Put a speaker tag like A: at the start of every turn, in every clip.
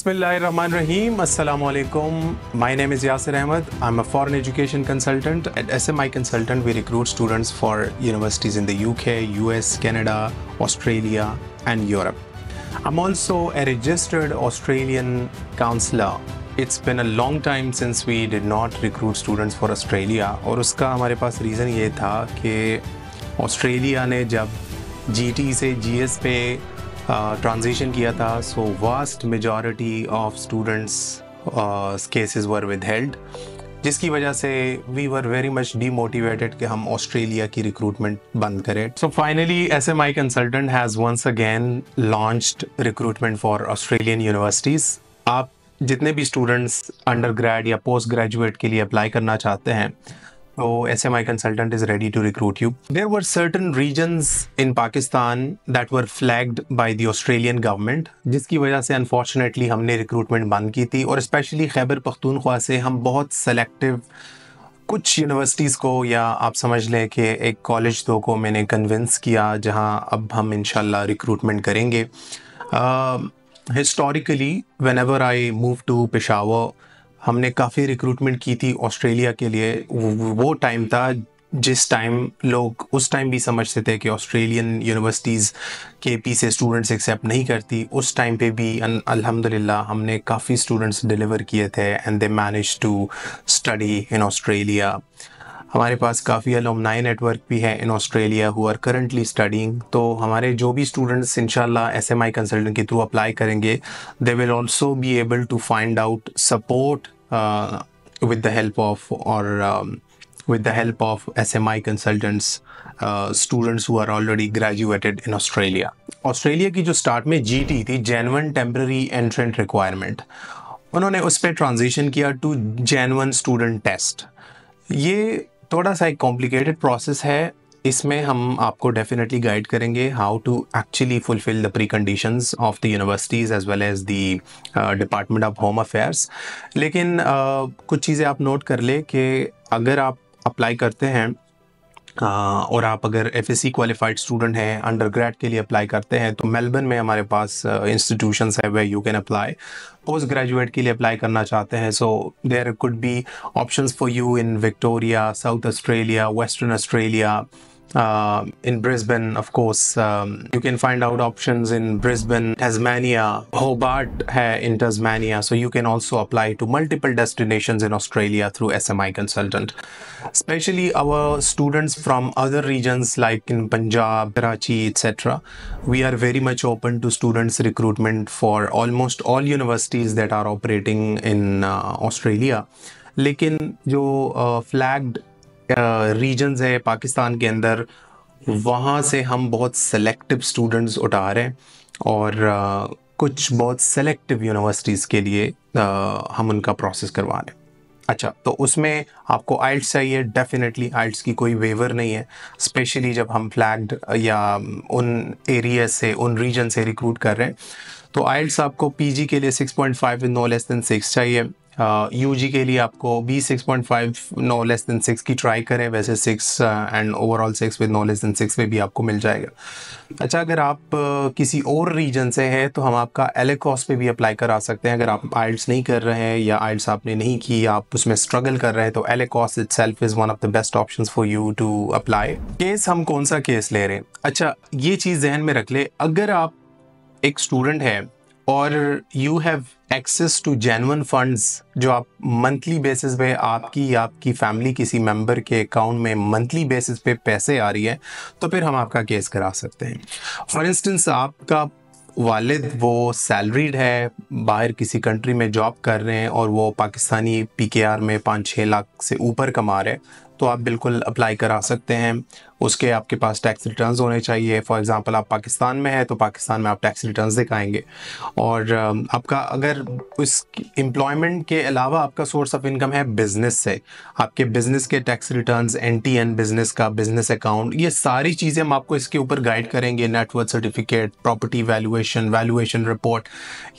A: Bismillahirrahmanirrahim. Assalamu alaikum. My name is Yasir Ahmed. I'm a foreign education consultant. At SMI Consultant, we recruit students for universities in the UK, US, Canada, Australia, and Europe. I'm also a registered Australian counselor. It's been a long time since we did not recruit students for Australia. और उसका हमारे पास reason ये था कि Australia ने जब GT से GS पे ट्रांजिशन किया था, so vast majority of students cases were withheld, जिसकी वजह से we were very much demotivated कि हम ऑस्ट्रेलिया की रिक्रूटमेंट बंद करें. So finally SMI consultant has once again launched recruitment for Australian universities. आप जितने भी स्टूडेंट्स अंडर ग्रेड या पोस्ट ग्रेजुएट के लिए अप्लाई करना चाहते हैं, so SMI consultant is ready to recruit you. There were certain regions in Pakistan that were flagged by the Australian government, जिसकी वजह से unfortunately हमने recruitment बंद की थी. और especially खैबर पख्तूनख्वा से हम बहुत selective कुछ यूनिवर्सिटीज़ को, या आप समझ लें कि एक कॉलेज दो को मैंने कन्विंस किया जहां अब हम इंशाल्लाह रिक्रूटमेंट करेंगे. Historically whenever I moved to Peshawar, हमने काफ़ी रिक्रूटमेंट की थी ऑस्ट्रेलिया के लिए. वो टाइम था जिस टाइम लोग उस टाइम भी समझते थे कि ऑस्ट्रेलियन यूनिवर्सिटीज़ KP से स्टूडेंट्स एक्सेप्ट नहीं करती. उस टाइम पे भी अल्हम्दुलिल्लाह हमने काफ़ी स्टूडेंट्स डिलीवर किए थे and they manage to study in Australia. हमारे पास काफ़ी अलुमनाई नेटवर्क भी है in Australia who are currently studying. तो हमारे जो भी स्टूडेंट्स इंशाल्लाह SMI कंसल्टेंट के थ्रू अप्लाई करेंगे, they will also be able to find out support with the help of SMI consultants, students who are already graduated in Australia. Australia की जो start में GT थी, Genuine Temporary Entrant Requirement, उन्होंने उस पर transition किया to Genuine Student Test. ये थोड़ा सा एक कॉम्प्लिकेटेड प्रोसेस है. इसमें हम आपको डेफिनेटली गाइड करेंगे how to actually fulfil the preconditions of the universities as well as the department of home affairs. लेकिन कुछ चीज़ें आप नोट कर ले कि अगर आप अप्लाई करते हैं और आप अगर FSC क्वालिफाइड स्टूडेंट हैं, अंडर ग्रेड के लिए अप्लाई करते हैं, तो मेलबर्न में हमारे पास इंस्टीट्यूशंस है where you can apply. Postgraduate के लिए अप्लाई करना चाहते हैं, so there could be options for you in Victoria, South Australia, Western Australia. In Brisbane, of course, you can find out options in Brisbane, Tasmania, Hobart है in Tasmania, so you can also apply to multiple destinations in Australia through SMI Consultant. Especially our students from other regions like in Punjab, Karachi, etc. We are very much open to students recruitment for almost all universities that are operating in Australia. लेकिन जो flagged regions है पाकिस्तान के अंदर, वहाँ से हम बहुत selective students उठा रहे हैं और कुछ बहुत सेलेक्टिव यूनिवर्सिटीज़ के लिए हम उनका प्रोसेस करवा रहे हैं. अच्छा, तो उसमें आपको IELTS चाहिए. डेफिनेटली IELTS की कोई वेवर नहीं है, स्पेशली जब हम फ्लैग्ड या उन एरिया से, उन रीजन से रिक्रूट कर रहे हैं. तो IELTS आपको PG के लिए 6.5 विद नो लेस देन 6 चाहिए. UG के लिए आपको भी 6.5 नो लेस देन 6 की ट्राई करें. वैसे 6 and overall 6 with no less than 6 में भी आपको मिल जाएगा. अच्छा, अगर आप किसी और रीजन से हैं तो हम आपका ALECOS पे भी अप्लाई करा सकते हैं. अगर आप IELTS नहीं कर रहे हैं या IELTS आपने नहीं की, आप उसमें स्ट्रगल कर रहे हैं, तो ALECOS itself is one of the best options for you to apply. Case हम कौन सा केस ले रहे हैं? अच्छा, ये चीज़ जहन में रख ले. अगर आप एक स्टूडेंट है और you have access to genuine funds जो आप मंथली बेसिस पे आपकी या आपकी फैमिली किसी मेंबर के अकाउंट में मंथली बेसिस पे पैसे आ रही है, तो फिर हम आपका केस करा सकते हैं. फॉर इंस्टेंस, आपका वालिद वो सैलरीड है, बाहर किसी कंट्री में जॉब कर रहे हैं और वो पाकिस्तानी PKR में 5-6 लाख से ऊपर कमा रहे हैं, तो आप बिल्कुल अप्लाई करा सकते हैं. उसके आपके पास टैक्स रिटर्न्स होने चाहिए. फॉर एग्जांपल, आप पाकिस्तान में है तो पाकिस्तान में आप टैक्स रिटर्न्स दिखाएंगे. और आपका अगर उस एम्प्लॉयमेंट के अलावा आपका सोर्स ऑफ इनकम है बिजनेस से, आपके बिजनेस के टैक्स रिटर्न्स, NTN बिजनेस का बिजनेस अकाउंट, ये सारी चीज़ें हम आपको इसके ऊपर गाइड करेंगे. Net worth certificate, property valuation report,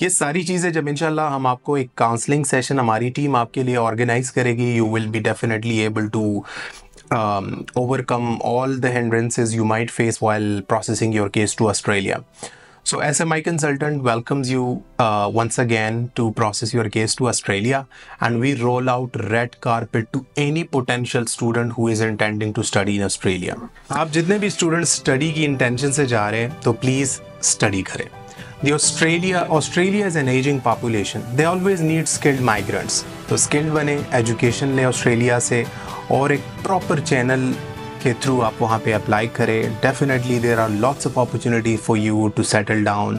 A: ये सारी चीज़ें जब इंशाल्लाह हम आपको एक काउंसलिंग सेशन हमारी टीम आपके लिए ऑर्गेनाइज करेगी, you will be definitely able to overcome all the hindrances you might face while processing your case to Australia. So SMI Consultant welcomes you once again to process your case to Australia, and we roll out red carpet to any potential student who is intending to study in Australia. आप जितने भी students study की intention से जा रहे हैं तो please study करें. Australia is an aging population. They always need skilled migrants. तो skilled बने, education ले ऑस्ट्रेलिया से और एक proper channel के थ्रू आप वहाँ पे अप्लाई करें. Definitely there are lots of opportunity for you to settle down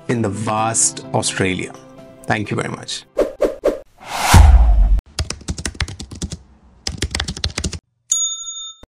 A: in the vast Australia. Thank you very much.